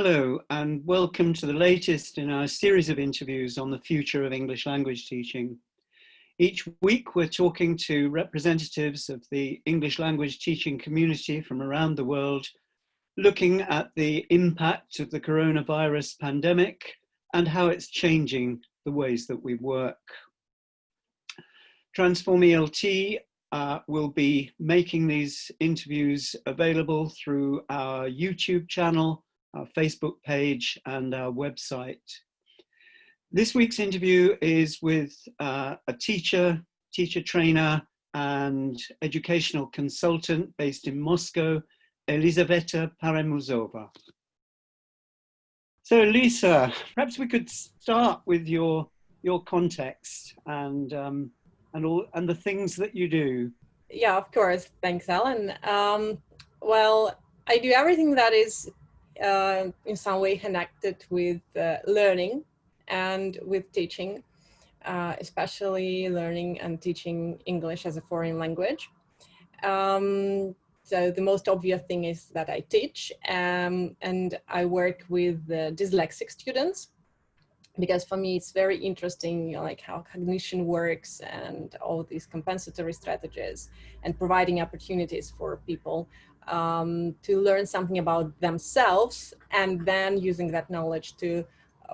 Hello, and welcome to the latest in our series of interviews on the future of English language teaching. Each week, we're talking to representatives of the English language teaching community from around the world, looking at the impact of the coronavirus pandemic and how it's changing the ways that we work. Transform ELT will be making these interviews available through our YouTube channel, our Facebook page, and our website. This week's interview is with a teacher trainer, and educational consultant based in Moscow, Elizaveta Paremuzova. So Lisa, perhaps we could start with your context and the things that you do. Yeah, of course. Thanks, Alan. Well, I do everything that is in some way connected with learning and with teaching, especially learning and teaching English as a foreign language. So the most obvious thing is that I teach, and I work with dyslexic students, because for me it's very interesting, like how cognition works and all these compensatory strategies, and providing opportunities for people to learn something about themselves, and then using that knowledge to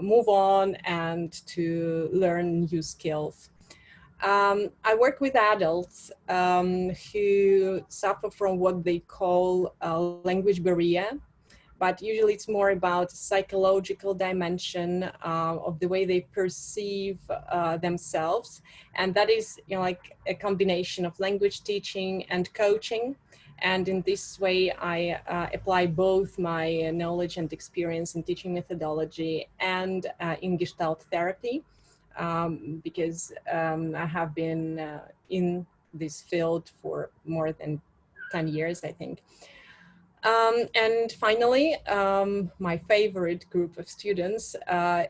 move on and to learn new skills. I work with adults who suffer from what they call a language barrier, but usually it's more about psychological dimension of the way they perceive themselves. And that is, like a combination of language teaching and coaching. And in this way, I apply both my knowledge and experience in teaching methodology and in Gestalt therapy, because I have been in this field for more than 10 years, I think. And finally, my favorite group of students,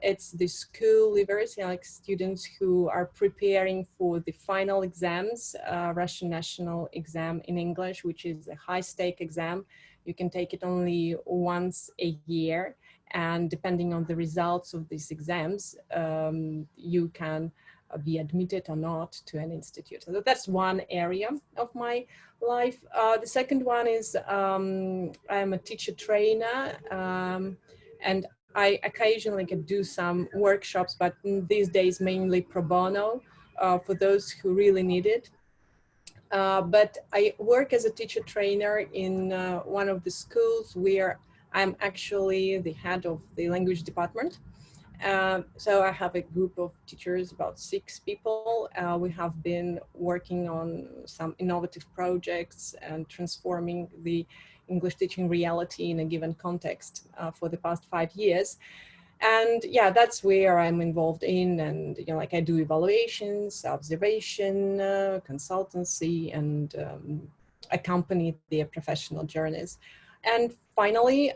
it's the school leavers, like students who are preparing for the final exams, Russian national exam in English, which is a high-stake exam. You can take it only once a year, and depending on the results of these exams, you can be admitted or not to an institute. So that's one area of my life. The second one is I'm a teacher trainer, and I occasionally can do some workshops, but these days mainly pro bono for those who really need it. But I work as a teacher trainer in one of the schools where I'm actually the head of the language department. So I have a group of teachers, about 6 people. We have been working on some innovative projects and transforming the English teaching reality in a given context for the past 5 years. And yeah, that's where I'm involved in, and like I do evaluations, observation, consultancy, and accompany their professional journeys. And finally,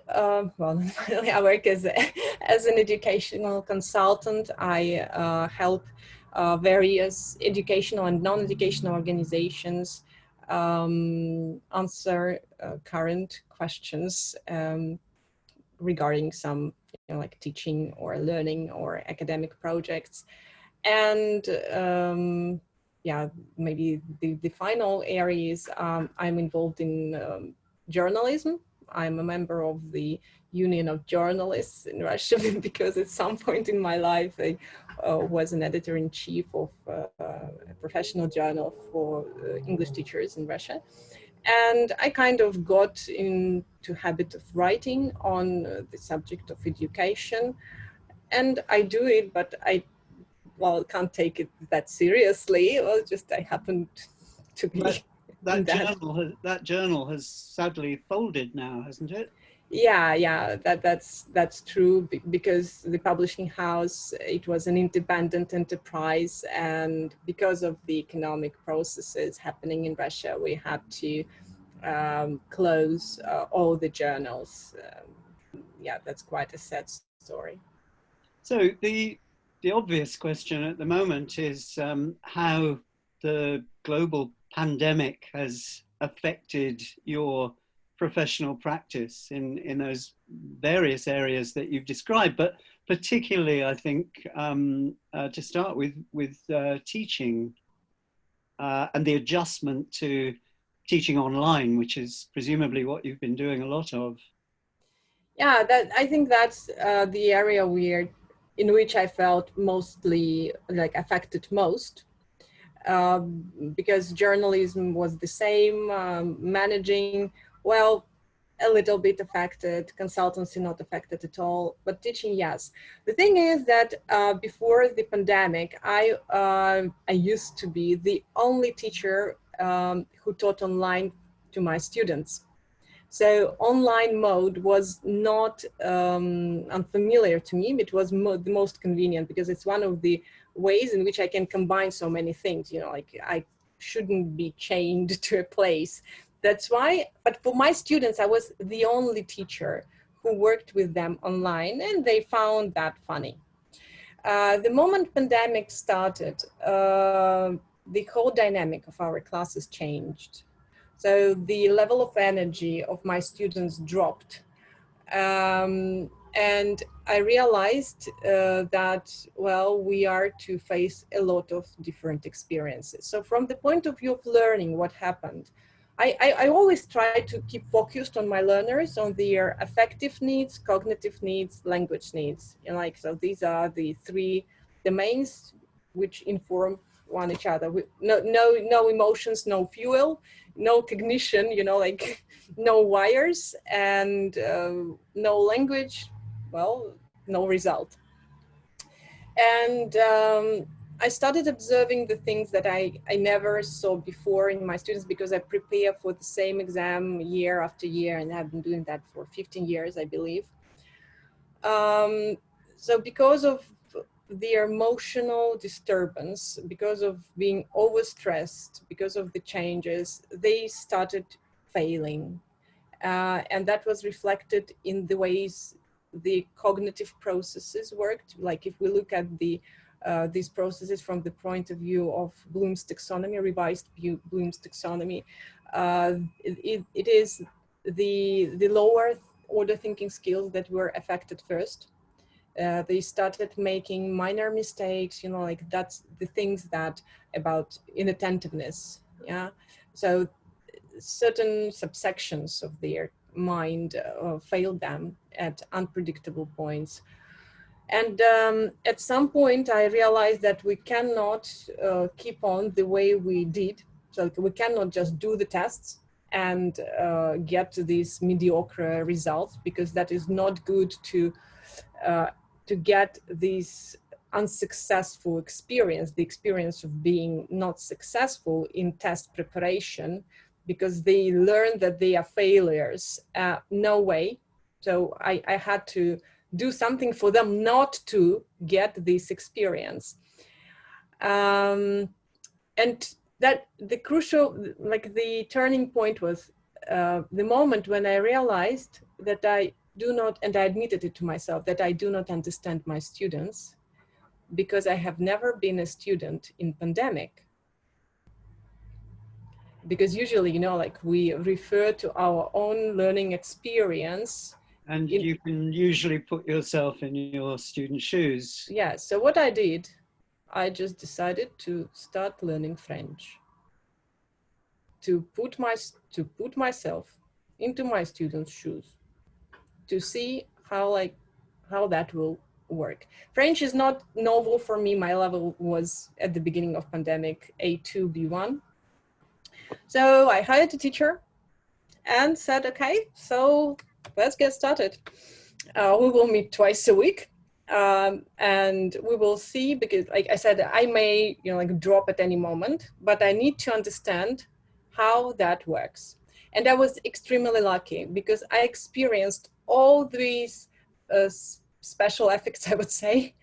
finally, I work as an educational consultant. I help various educational and non-educational organizations answer current questions regarding some, like teaching or learning or academic projects. And yeah, maybe the final areas, I'm involved in journalism. I'm a member of the Union of Journalists in Russia because at some point in my life I was an editor-in-chief of a professional journal for English teachers in Russia. And I kind of got into habit of writing on the subject of education. And I do it, but I can't take it that seriously. Well, just I happened to be that journal has sadly folded now, hasn't it? Yeah, that's true, because the publishing house, it was an independent enterprise, and because of the economic processes happening in Russia, we had to close all the journals. Yeah, that's quite a sad story. So the obvious question at the moment is how the global pandemic has affected your professional practice in those various areas that you've described, but particularly, I think, to start with teaching and the adjustment to teaching online, which is presumably what you've been doing a lot of. Yeah, I think that's the area in which I felt mostly like affected most, because journalism was the same, managing, well, a little bit affected, consultancy not affected at all, but teaching, yes. The thing is that before the pandemic, I used to be the only teacher who taught online to my students. So online mode was not unfamiliar to me. It was the most convenient because it's one of the ways in which I can combine so many things. You know, like I shouldn't be chained to a place. That's why, but for my students, I was the only teacher who worked with them online, and they found that funny. The moment pandemic started, the whole dynamic of our classes changed. So the level of energy of my students dropped. And I realized that, well, we are to face a lot of different experiences. So from the point of view of learning, what happened, I always try to keep focused on my learners, on their affective needs, cognitive needs, language needs. You know, like, so these are the three domains which inform one each other. No emotions, no fuel, no cognition, you know, like no wires, and no language, well, no result. And I started observing the things that I never saw before in my students, because I prepare for the same exam year after year, and I've been doing that for 15 years, I believe. So because of their emotional disturbance, because of being overstressed, because of the changes, they started failing. And that was reflected in the ways the cognitive processes worked. Like if we look at these processes from the point of view of Bloom's taxonomy, revised Bloom's taxonomy, it is the lower order thinking skills that were affected first. They started making minor mistakes, you know, like that's the things that about inattentiveness. Yeah. So certain subsections of their mind failed them at unpredictable points. And at some point, I realized that we cannot keep on the way we did. So we cannot just do the tests and get to these mediocre results, because that is not good to get this unsuccessful experience, the experience of being not successful in test preparation, because they learn that they are failures. No way. So I had to do something for them not to get this experience. And that the crucial, like the turning point was the moment when I realized that I do not, and I admitted it to myself, that I do not understand my students, because I have never been a student in pandemic. Because usually, you know, like we refer to our own learning experience. And you can usually put yourself in your student's shoes. Yeah, so what I did, I just decided to start learning French. To put myself into my students' shoes, to see how that will work. French is not novel for me. My level was at the beginning of pandemic A2 B1. So I hired a teacher and said, okay, so let's get started. We will meet twice a week. And we will see, because like I said, I may, you know, like drop at any moment, but I need to understand how that works. And I was extremely lucky, because I experienced all these special effects, I would say,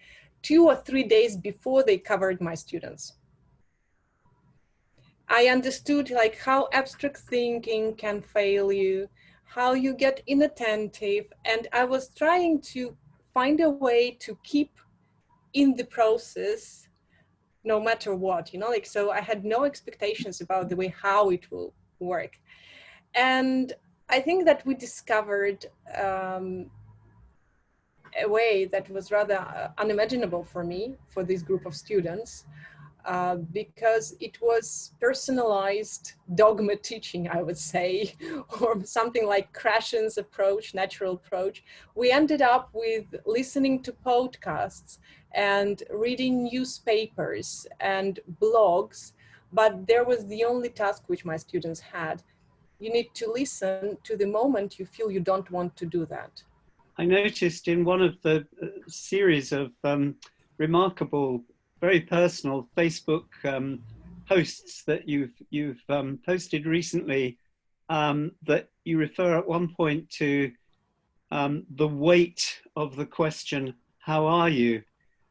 2 or 3 days before they covered my students. I understood like how abstract thinking can fail you, how you get inattentive, and I was trying to find a way to keep in the process no matter what, you know, like, so I had no expectations about the way how it will work. And I think that we discovered a way that was rather unimaginable for me, for this group of students, because it was personalized dogma teaching, I would say, or something like Krashen's approach, natural approach. We ended up with listening to podcasts and reading newspapers and blogs, but there was the only task which my students had. You need to listen to the moment you feel you don't want to do that. I noticed in one of the series of remarkable, very personal Facebook posts that you've posted recently, that you refer at one point to the weight of the question, "How are you?"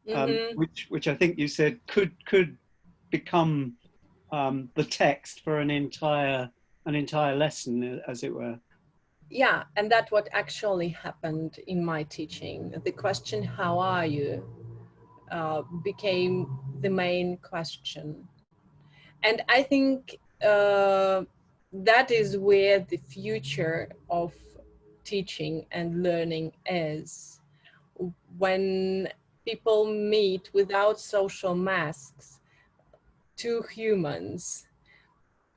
Mm-hmm. Which I think you said could become the text for an entire lesson, as it were. Yeah, and that's what actually happened in my teaching. The question, how are you, became the main question. And I think that is where the future of teaching and learning is. When people meet without social masks, two humans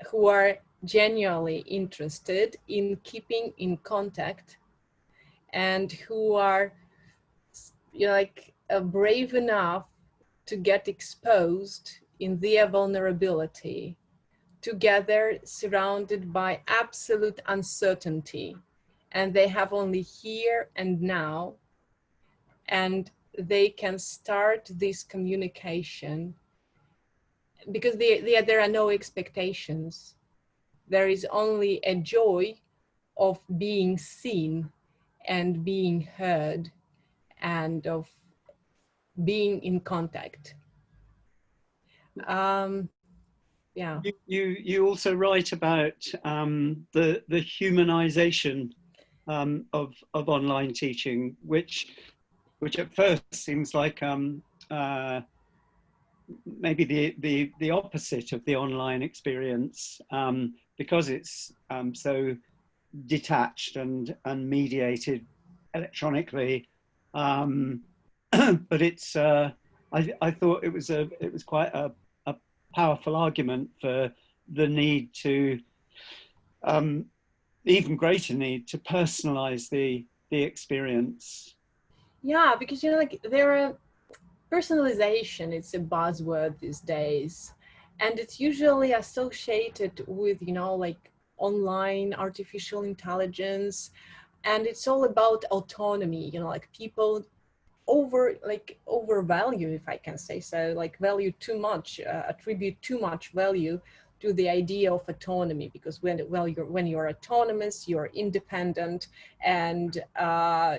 who are genuinely interested in keeping in contact and who are, you know, like brave enough to get exposed in their vulnerability, together surrounded by absolute uncertainty, and they have only here and now, and they can start this communication because there are no expectations. There is only a joy of being seen and being heard and of being in contact. Um, yeah. You also write about the humanization of online teaching, which at first seems like uh, maybe the opposite of the online experience, because it's so detached and mediated electronically. Um, but it's I thought it was quite a powerful argument for the need to even greater need to personalize the experience. Yeah, because you know, like there are personalization, it's a buzzword these days, and it's usually associated with, you know, like online artificial intelligence, and it's all about autonomy, you know, like people overvalue, if I can say so, like value too much, attribute too much value to the idea of autonomy, because when you're autonomous, you're independent, and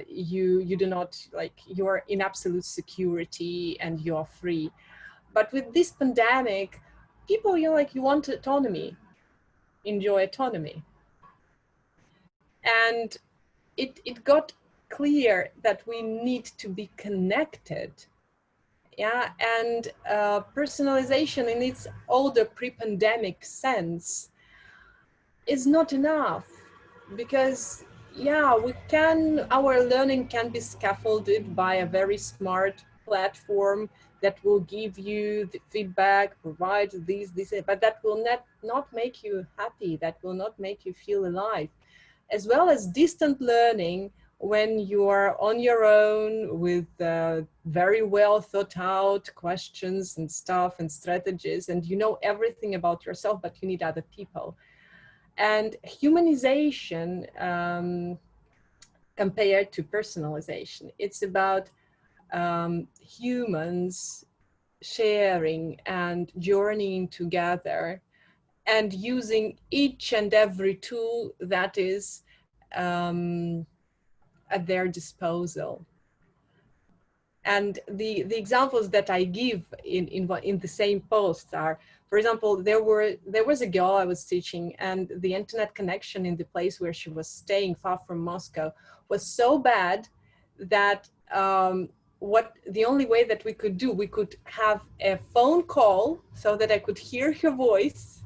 you do not, like, you're in absolute security and you're free. But with this pandemic, people, you know, like, you want autonomy, enjoy autonomy, and it got clear that we need to be connected. Yeah, and personalization in its older pre-pandemic sense is not enough, because yeah, we can, our learning can be scaffolded by a very smart platform that will give you the feedback, provide this, but that will not make you happy, that will not make you feel alive. As well as distant learning, when you are on your own with very well thought out questions and stuff and strategies, and you know everything about yourself, but you need other people. And humanization, compared to personalization, it's about humans sharing and journeying together and using each and every tool that is um, at their disposal. And the examples that I give in the same post are, for example, there was a girl I was teaching, and the internet connection in the place where she was staying, far from Moscow, was so bad that what the only way that we could do, we could have a phone call so that I could hear her voice,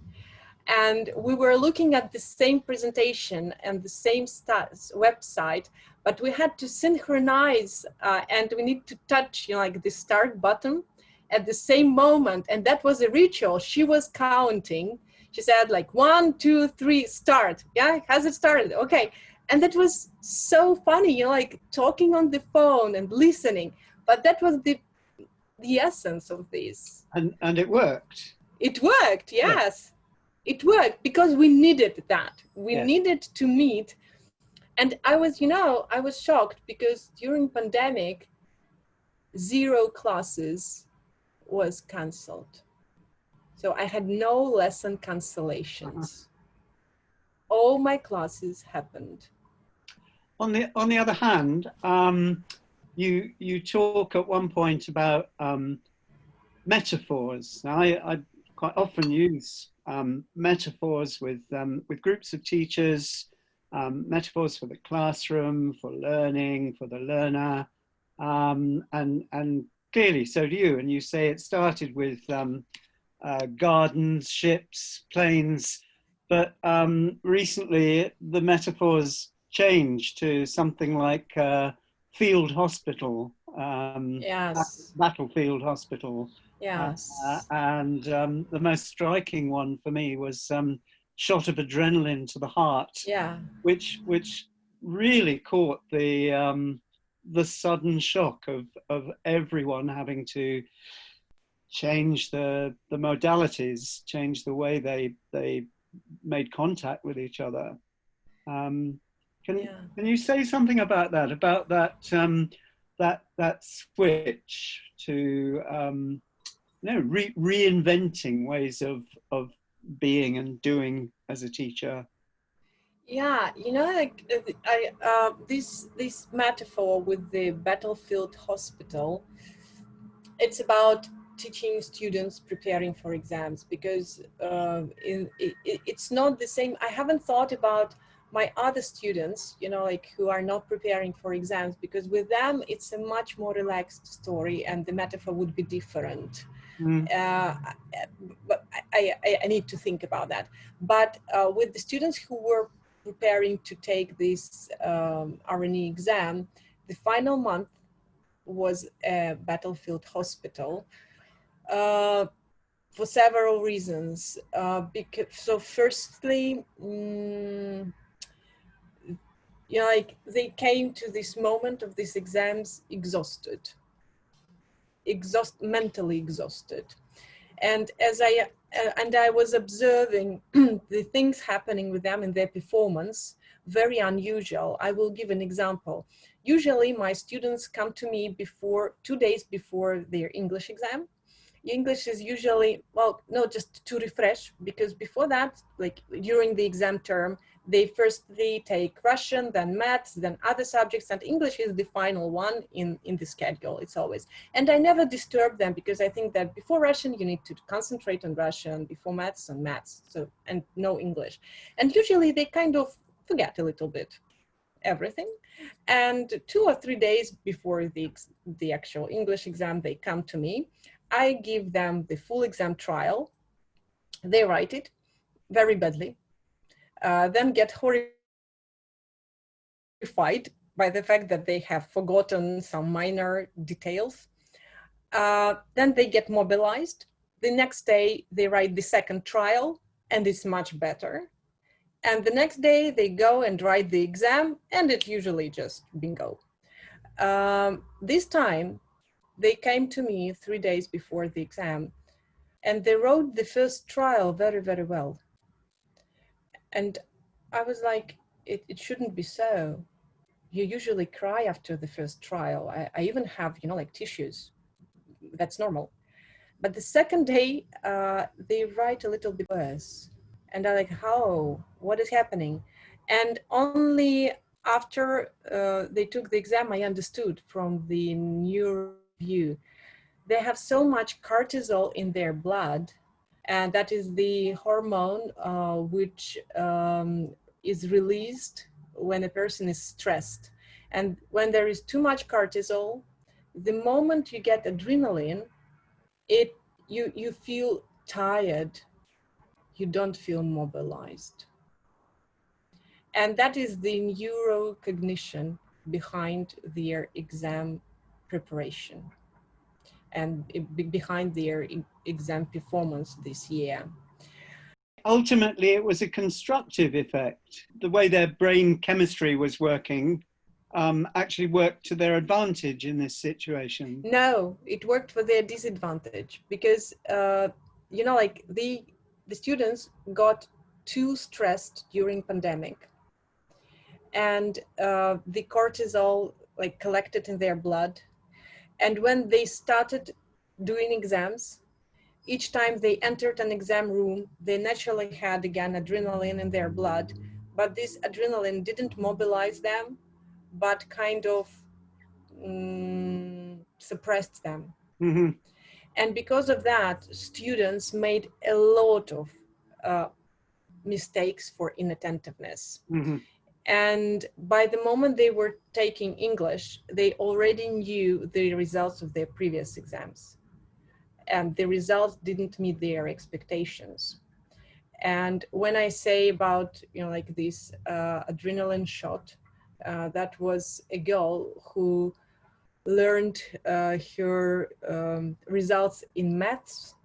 And we were looking at the same presentation and the same website, but we had to synchronize and we need to touch, you know, like the start button at the same moment. And that was a ritual. She was counting. She said like 1, 2, 3, start. Yeah, has it started? Okay. And that was so funny, you know, like talking on the phone and listening. But that was the essence of this. And it worked. It worked, Yeah. yes. It worked because we needed that. We Yes. needed to meet. And I was, you know, I was shocked because during pandemic, 0 classes was canceled. So I had no lesson cancellations. All my classes happened. On the other hand, you talk at one point about metaphors. Now, I quite often use metaphors with groups of teachers, metaphors for the classroom, for learning, for the learner, and clearly so do you. And you say it started with gardens, ships, planes, but recently the metaphors changed to something like field hospital, Yes. battlefield hospital. Yes. And the most striking one for me was shot of adrenaline to the heart, Yeah. which really caught the sudden shock of everyone having to change the modalities, change the way they made contact with each other. Can you say something about that? About that switch to reinventing ways of being and doing as a teacher? Yeah, you know, like this metaphor with the battlefield hospital, it's about teaching students preparing for exams, because it's not the same. I haven't thought about my other students, you know, like who are not preparing for exams, because with them it's a much more relaxed story and the metaphor would be different. But I need to think about that. But with the students who were preparing to take this RNE exam, the final month was a battlefield hospital for several reasons. So firstly, you know, like they came to this moment of these exams exhausted, mentally exhausted. And as I was observing the things happening with them in their performance, very unusual. I will give an example. Usually my students come to me 2 days before their English exam. English is usually, well, no, just to refresh, because before that, like during the exam term, they firstly take Russian, then maths, then other subjects, and English is the final one in the schedule. It's always. And I never disturb them, because I think that before Russian, you need to concentrate on Russian, before maths on maths, so, and no English. And usually they kind of forget a little bit everything. And 2 or 3 days before the actual English exam, they come to me. I give them the full exam trial. They write it very badly, then get horrified by the fact that they have forgotten some minor details. Then they get mobilized. The next day, they write the second trial, and it's much better. And the next day, they go and write the exam, and it usually just bingo. This time, they came to me 3 days before the exam, and they wrote the first trial very, very well. And I was like, it shouldn't be so. You usually cry after the first trial. I even have, you know, like tissues. That's normal. But the second day, they write a little bit worse. And I'm like, how? What is happening? And only after they took the exam, I understood from the neuro review. They have so much cortisol in their blood, and that is the hormone which is released when a person is stressed. And when there is too much cortisol, the moment you get adrenaline, you feel tired. you don't feel mobilized. And that is the neurocognition behind their exam preparation and behind their exam performance this year. Ultimately, it was a constructive effect. The way their brain chemistry was working actually worked to their advantage in this situation. No, it worked for their disadvantage because, you know, like the students got too stressed during pandemic, and the cortisol like collected in their blood. And when they started doing exams, each time they entered an exam room, they naturally had again adrenaline in their blood, but this adrenaline didn't mobilize them, but kind of suppressed them. Mm-hmm. And because of that, students made a lot of mistakes for inattentiveness. Mm-hmm. And by the moment they were taking English, they already knew the results of their previous exams. And the results didn't meet their expectations. And when I say about, you know, like this adrenaline shot, that was a girl who learned her results in maths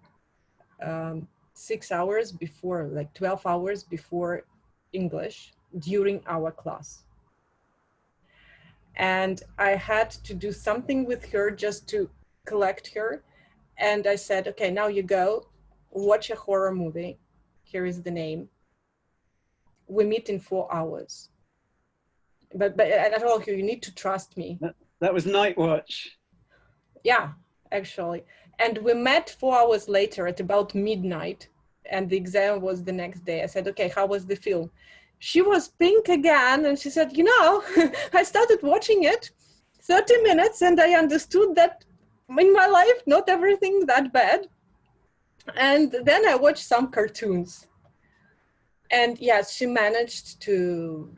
6 hours before, like 12 hours before English during our class. And I had to do something with her just to collect her. And I said, okay, now you go watch a horror movie. Here is the name. We meet in 4 hours. But I told her, you need to trust me. That was Night Watch. Yeah, actually. And we met 4 hours later at about midnight, and the exam was the next day. I said, okay, how was the film? She was pink again, and she said, you know, I started watching it 30 minutes, and I understood that in my life, not everything that bad. And then I watched some cartoons. And yes, she managed to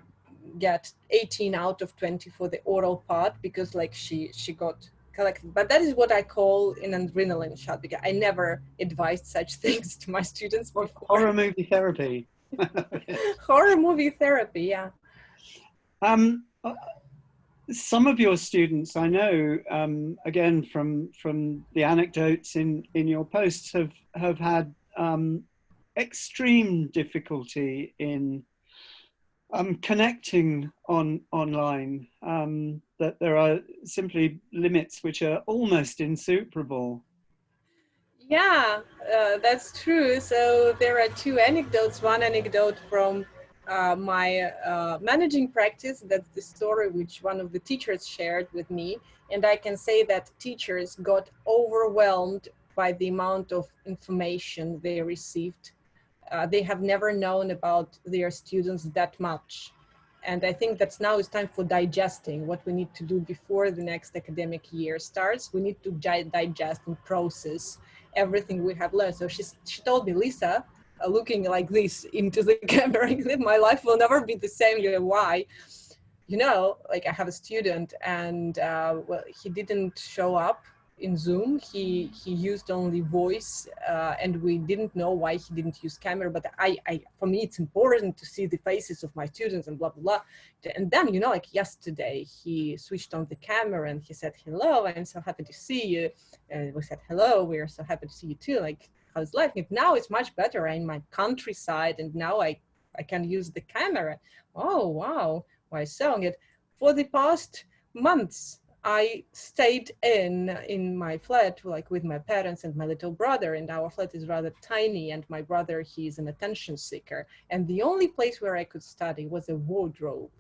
get 18 out of 20 for the oral part because like she got collected. But that is what I call an adrenaline shot, because I never advised such things to my students before. Horror movie therapy. Horror movie therapy, yeah. Some of your students, I know, again from the anecdotes in your posts, have had extreme difficulty in connecting online. That there are simply limits which are almost insuperable. Yeah, that's true. So there are two anecdotes. One anecdote from my managing practice. That's the story which one of the teachers shared with me. And I can say that teachers got overwhelmed by the amount of information they received. They have never known about their students that much. And I think that now it's time for digesting what we need to do before the next academic year starts. We need to digest and process everything we have learned. So she told me, Lisa, looking like this into the camera, my life will never be the same. You know, why? You know, like I have a student and well, he didn't show up in Zoom. He used only voice and we didn't know why he didn't use camera, but I for me it's important to see the faces of my students and blah blah blah. And then, you know, like yesterday he switched on the camera and he said, hello, I'm so happy to see you. And we said, hello, we are so happy to see you too, like how's life? And now it's much better. I'm in my countryside and now I can use the camera. Oh wow, why so? And yet for the past months I stayed in my flat, like with my parents and my little brother, and our flat is rather tiny, and my brother, he's an attention seeker. And the only place where I could study was a wardrobe.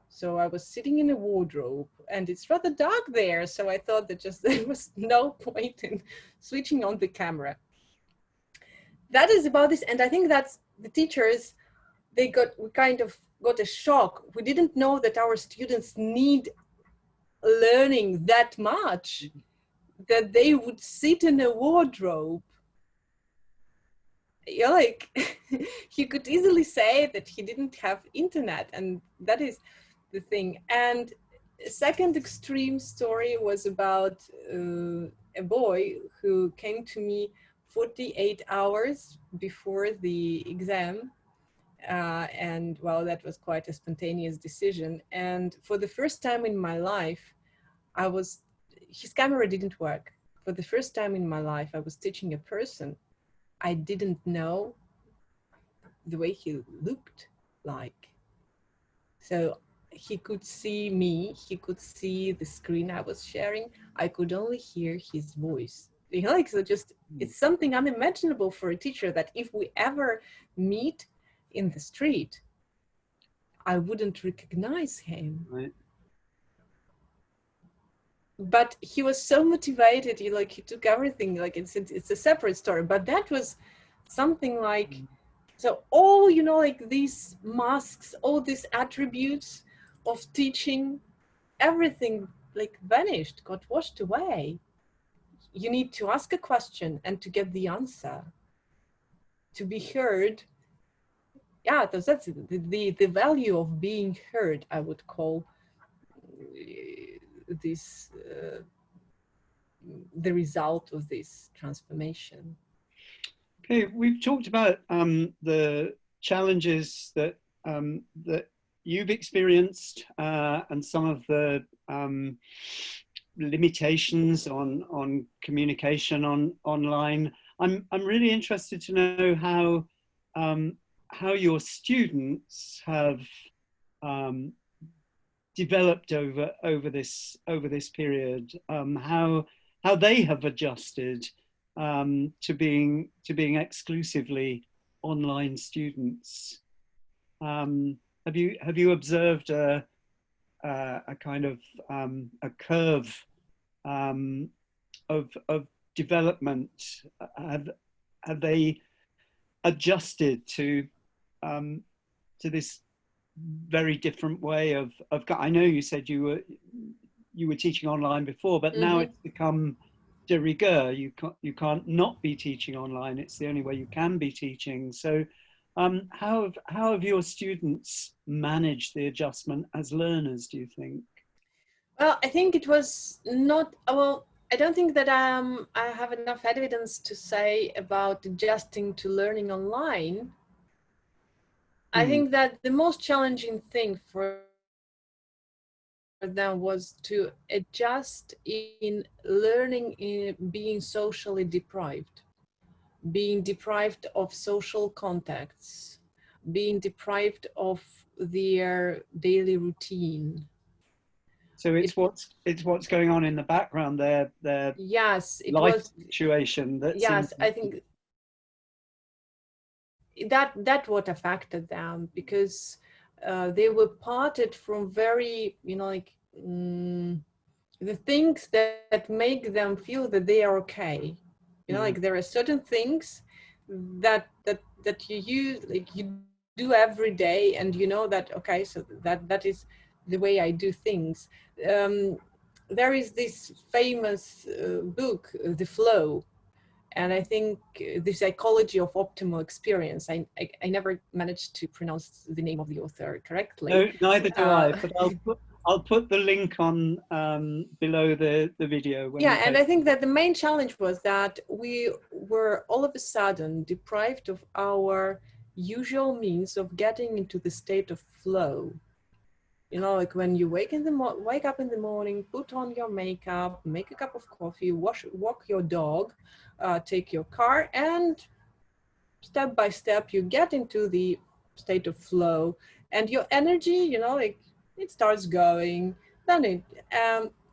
So I was sitting in a wardrobe and it's rather dark there. So I thought that just there was no point in switching on the camera. That is about this. And I think that's the teachers, we kind of got a shock. We didn't know that our students need learning that much, that they would sit in a wardrobe. You're like, he could easily say that he didn't have internet, and that is the thing. And a second extreme story was about a boy who came to me 48 hours before the exam. And well, that was quite a spontaneous decision. And for the first time in my life, his camera didn't work. For the first time in my life, I was teaching a person I didn't know the way he looked like. So he could see me, he could see the screen I was sharing. I could only hear his voice. You know, like, so just, it's something unimaginable for a teacher that if we ever meet in the street, I wouldn't recognize him. Right. But he was so motivated, he took everything, like it's a separate story. But that was something like, so all, like these masks, all these attributes of teaching, everything like vanished, got washed away. You need to ask a question and to get the answer, to be heard. Yeah, that's the value of being heard, I would call this the result of this transformation. Okay, we've talked about the challenges that that you've experienced and some of the limitations on communication online. I'm really interested to know how your students have developed over this period, how they have adjusted to being exclusively online students. Have you observed a kind of a curve of development? Have they adjusted to this very different way of I know you said you were teaching online before, but now it's become de rigueur. You can't not be teaching online. It's the only way you can be teaching. So how have your students managed the adjustment as learners, do you think? Well, I think it was not, well, I don't think that I have enough evidence to say about adjusting to learning online. I think that the most challenging thing for them was to adjust in learning, in being socially deprived, being deprived of social contacts, being deprived of their daily routine. So it's what's going on in the background, their yes, it life was situation. yes, I think that what affected them, because they were parted from very, the things that make them feel that they are okay. Like there are certain things that you use, like you do every day, and you know that, okay, so that is the way I do things. There is this famous book, The Flow, and I think the psychology of optimal experience. I never managed to pronounce the name of the author correctly. No, neither do I. But I'll put the link on below the video. Yeah, and I think that the main challenge was that we were all of a sudden deprived of our usual means of getting into the state of flow. Like when you wake up in the morning, put on your makeup, make a cup of coffee, walk your dog, take your car, and step by step you get into the state of flow, and your energy, like it starts going. Then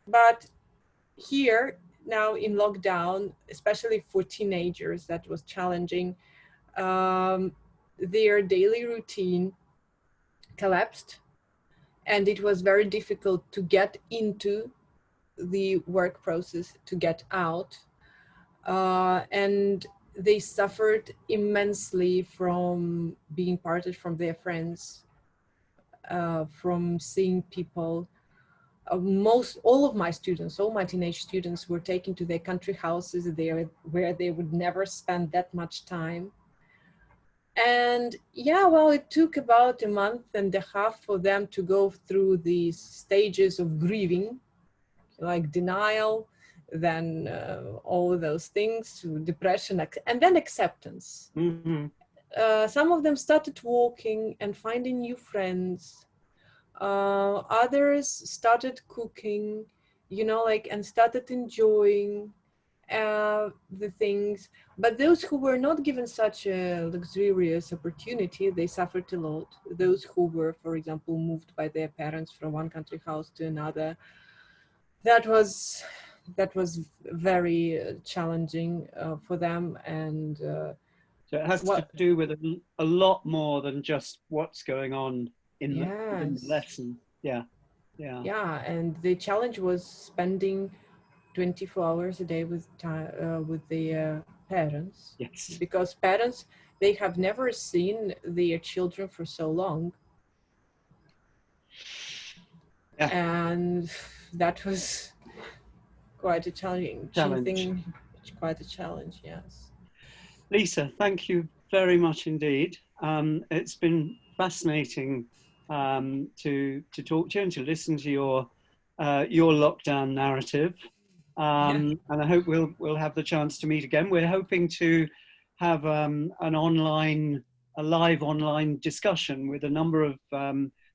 but here now in lockdown, especially for teenagers, that was challenging. Their daily routine collapsed, and it was very difficult to get into the work process, to get out. And they suffered immensely from being parted from their friends, from seeing people. All of my students, all my teenage students, were taken to their country houses there, where they would never spend that much time. And yeah, well, it took about a month and a half for them to go through these stages of grieving, like denial, then all of those things, to depression, and then acceptance. Mm-hmm. Some of them started walking and finding new friends. Others started cooking, you know, like, and started enjoying the things. But those who were not given such a luxurious opportunity, they suffered a lot. Those who were, for example, moved by their parents from one country house to another, that was very challenging for them. And So it has to what do with a lot more than just what's going on in the yes, lesson. Yeah, yeah, yeah, and the challenge was spending 24 hours a day with with the parents, yes. because parents, they have never seen their children for so long, Yeah, and that was quite a challenging challenge. thing, quite a challenge. Yes. Lisa, thank you very much indeed. It's been fascinating to talk to you and to listen to your lockdown narrative. Yeah. And I hope we'll have the chance to meet again. We're hoping to have a live online discussion with a number of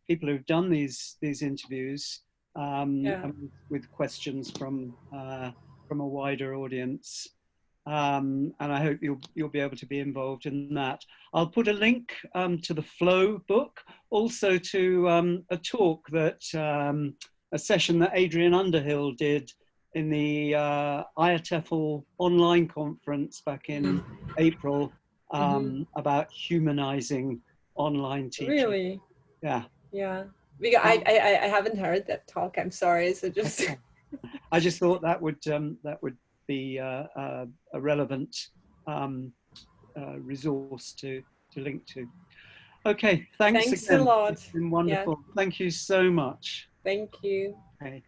people who've done these interviews, Yeah. and with questions from a wider audience. And I hope you'll be able to be involved in that. I'll put a link to the Flow book, also to a talk that a session that Adrian Underhill did in the IATEFL online conference back in April, Mm-hmm. about humanizing online teaching. Really? Yeah. Yeah. Because Um, I haven't heard that talk. I'm sorry. So just I just thought that would be a relevant um, resource to link to. Okay, thanks thanks a again. lot. It's been Yeah. wonderful. Thank you so much. Thank you. Okay.